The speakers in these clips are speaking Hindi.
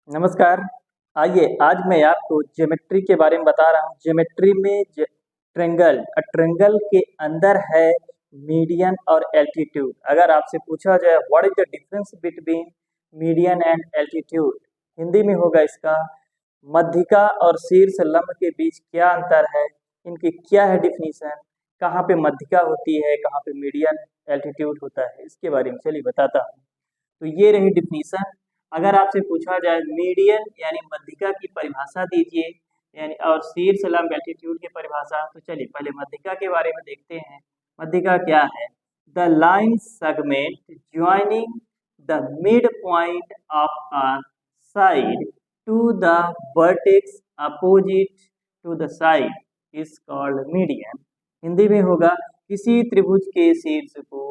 नमस्कार। आइए आज मैं आपको ज्योमेट्री के बारे में बता रहा हूँ। ज्योमेट्री में ट्रेंगल के अंदर है मीडियन और एल्टीट्यूड। अगर आपसे पूछा जाए what is the difference between median and altitude, Hindi में होगा इसका मध्यिका और शीर्ष लंब के बीच क्या अंतर है, इनकी क्या है डिफिनीशन, कहाँ पे मध्यिका होती है, कहाँ पे मीडियन एल्टीट्यूड होता है, इसके बारे में चलिए बताता हूँ। तो ये रही डिफिनीशन। अगर आपसे पूछा जाए मीडियन यानी मध्यिका की परिभाषा दीजिए, यानी और शीर्ष लंब एल्टीट्यूड की परिभाषा, तो चलिए पहले मध्यिका के बारे में देखते हैं। मध्यिका क्या है? The line segment joining the mid point of a side to the vertex opposite to the side is called median. Hindi में होगा किसी त्रिभुज के शीर्ष को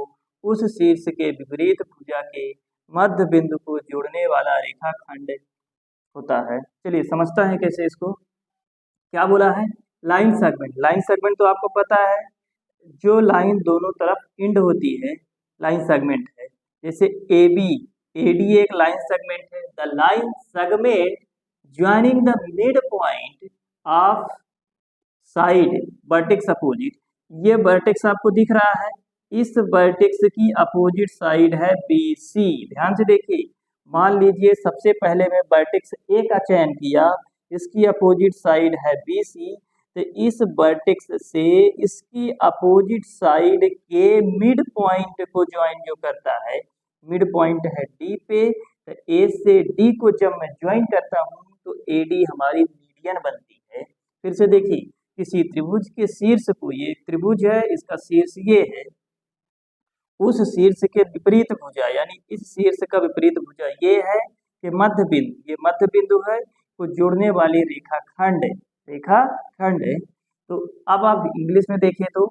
उस शीर्ष के विपरीत भुजा के मध्य बिंदु को जोड़ने वाला रेखाखंड होता है। चलिए समझता है कैसे इसको। क्या बोला है? Line segment. लाइन सेगमेंट तो आपको पता है, जो लाइन दोनों तरफ इंड होती है लाइन सेगमेंट है। जैसे ए बी, ए डी एक लाइन सेगमेंट है। The line segment joining the mid point of side vertex opposite, ये वर्टेक्स आपको दिख रहा है, इस वर्टेक्स की अपोजिट साइड है बी सी। ध्यान से देखिए, मान लीजिए सबसे पहले मैं वर्टेक्स ए का चयन किया, इसकी अपोजिट साइड है बी सी, तो इस वर्टेक्स से इसकी अपोजिट साइड के मिड पॉइंट को ज्वाइन जो करता है, मिड पॉइंट है डी पे, तो ए से डी को जब मैं ज्वाइन करता हूँ तो ए डी हमारी मीडियन बनती है। फिर से देखिए, किसी त्रिभुज के शीर्ष को, ये त्रिभुज है इसका शीर्ष ये है, उस शीर्ष के विपरीत भुजा यानी इस शीर्ष का विपरीत भुजा ये है कि मध्य बिंदु, ये मध्य बिंदु है, को जोड़ने वाली रेखाखंड, रेखाखंड है। तो अब आप इंग्लिश में देखें तो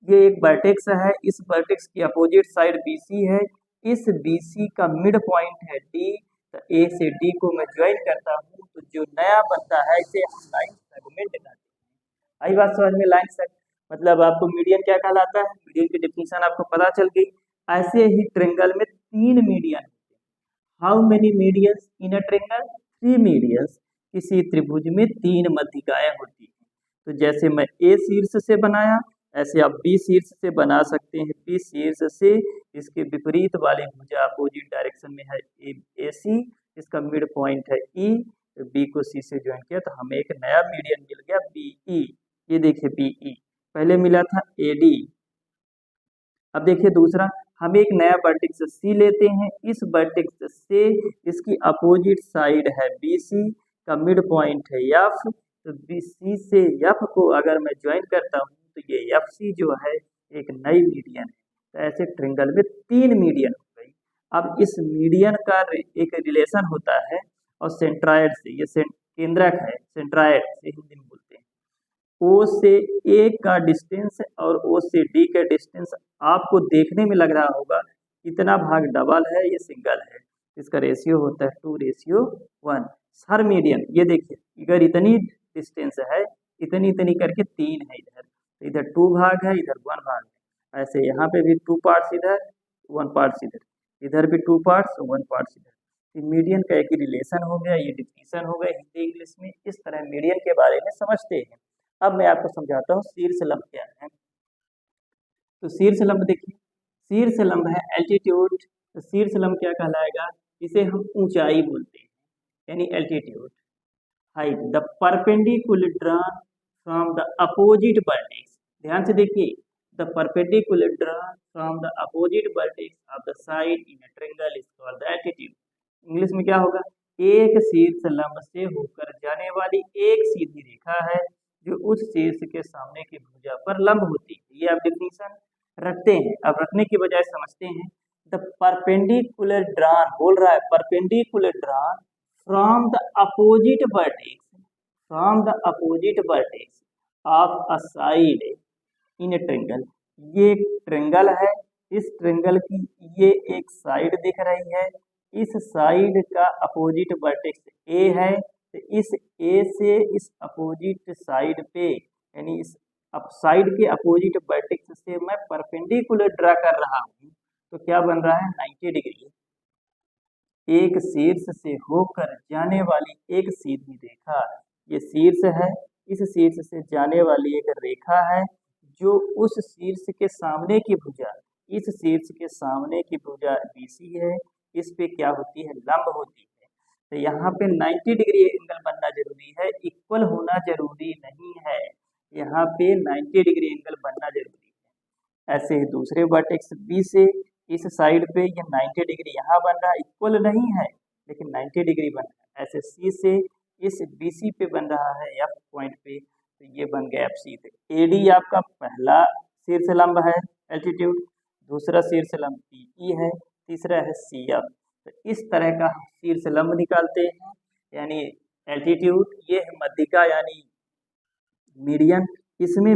ये एक वर्टेक्स है, इस वर्टेक्स की अपोजिट साइड BC है, इस BC का मिड पॉइंट है D, तो A से D को मैं ज्वाइन करता हूँ तो जो नया बनता है इसे हम लाइन सेगमेंट कहते हैं। आई बात समझ में? लाइन सेगमेंट मतलब आपको मीडियन क्या कहलाता है, मीडियन की डिफिनीशन आपको पता चल गई। ऐसे ही ट्रेंगल में 3 median. How many medians in a triangle? 3 medians. किसी त्रिभुज में 3 मध्यिकाएं होती हैं। तो जैसे मैं ए शीर्ष से बनाया, ऐसे आप बी शीर्ष से बना सकते हैं। बी शीर्ष से इसके विपरीत वाली भुजा अपोजिट डायरेक्शन में है ए सी, इसका मिड पॉइंट है ई, तो बी को सी से ज्वाइन किया तो हमें एक नया मीडियन मिल गया बी ई। ये देखिए बी ई, पहले मिला था ए डी। अब देखिए दूसरा, हम एक नया वर्टेक्स सी लेते हैं, इस वर्टेक्स से इसकी अपोजिट साइड है बी सी, का मिड पॉइंट है एफ, तो बी सी से एफ को अगर मैं ज्वाइन करता हूँ तो ये एफ सी जो है एक नई मीडियन है। तो ऐसे ट्रेंगल में 3 मीडियन हो गई। अब इस मीडियन का एक रिलेशन होता है और सेंट्रायड से, ये केंद्रक है, सेंट्रायड से हिंदी में बोलते हैं। ओ से ए का डिस्टेंस और ओ से डी का डिस्टेंस आपको देखने में लग रहा होगा इतना भाग डबल है, ये सिंगल है, इसका रेशियो होता है 2:1। हर मीडियन ये देखिए, इधर इतनी डिस्टेंस है, इतनी इतनी करके 3 है, इधर 2 भाग है, इधर 1 भाग है। ऐसे यहाँ पे भी 2 पार्ट्स इधर, 1 पार्ट्स इधर भी 2 पार्ट्स 1 पार्ट्स इधर। मीडियन का एक रिलेशन हो गया, ये डिफिनीशन हो गया हिंदी इंग्लिश में। इस तरह मीडियन के बारे में समझते हैं। अब मैं आपको समझाता हूँ शीर्ष लंब क्या है। तो शीर्ष लंब देखिए, शीर्ष लंब है एल्टीट्यूड। तो शीर्ष लंब क्या कहलाएगा? इसे हम ऊंचाई बोलते हैं, यानी altitude. Height, the perpendicular drawn from the opposite vertex. ध्यान से देखिए, the perpendicular drawn from the opposite vertex of the side in a triangle is called the altitude. English में क्या होगा? एक शीर्ष लंब से होकर जाने वाली एक सीधी रेखा है जो उस शीर्ष के सामने की भुजा पर लंब होती है। ये आप डिफिनीशन रखते हैं। अब रखने की बजाय समझते हैं। द परपेंडिकुलर ड्रॉन बोल रहा है, perpendicular drawn from the opposite vertex, from the opposite vertex of a side in a triangle. ये एक ट्रेंगल है, इस ट्रेंगल की ये एक साइड दिख रही है, इस साइड का अपोजिट वर्टेक्स ए है, तो इस ए से इस अपोजिट साइड पे, यानी इस अब साइड के अपोजिट वर्टेक्स से मैं परपेंडिकुलर ड्रा कर रहा हूँ, तो क्या बन रहा है 90 डिग्री। एक शीर्ष से होकर जाने वाली एक सीधी रेखा। ये शीर्ष है, इस शीर्ष से जाने वाली एक रेखा है जो उस शीर्ष के सामने की भुजा, इस शीर्ष के सामने की भुजा BC है, इस पे क्या होती है, लंब होती है। तो यहाँ पे 90 डिग्री एंगल बनना जरूरी है, इक्वल होना जरूरी नहीं है। यहाँ पे 90 डिग्री एंगल बनना जरूरी है। ऐसे ही दूसरे वर्टेक्स B से इस साइड पे ये 90 डिग्री यहाँ बन रहा है, इक्वल नहीं है लेकिन 90 डिग्री बन रहा है। ऐसे C से इस BC पे बन रहा है F पॉइंट पे, तो ये बन गया FC। तो AD आपका पहला शीर्ष लंब है एल्टीट्यूड, दूसरा शीर्ष लंब PE है, तीसरा है CF। तो इस तरह का शीर्ष लंब निकालते हैं, यानी एल्टीट्यूड, ये है मध्यिका यानी मीडियन, इसमें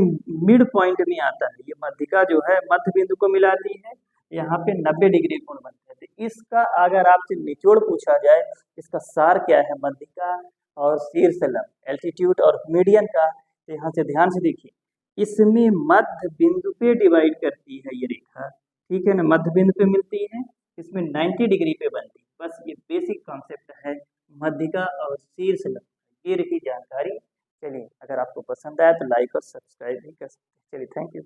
मिड पॉइंट में आता है। ये मध्यिका जो है मध्य बिंदु को मिलाती है, यहाँ पे 90 डिग्री कोण बनता है। तो इसका अगर आपसे निचोड़ पूछा जाए, इसका सार क्या है मध्यिका और शीर्ष लंब एल्टीट्यूड और मीडियन का, तो यहाँ से ध्यान से देखिए, इसमें मध्य बिंदु पे डिवाइड करती है ये रेखा, ठीक है ना, मध्य बिंदु पे मिलती है, इसमें 90 डिग्री पे बनती है। बस ये बेसिक कॉन्सेप्ट है मध्यिका और शीर्ष लंब। ये रही जानकारी। चलिए, अगर आपको पसंद आया तो लाइक और सब्सक्राइब भी कर सकते हैं। चलिए, थैंक यू।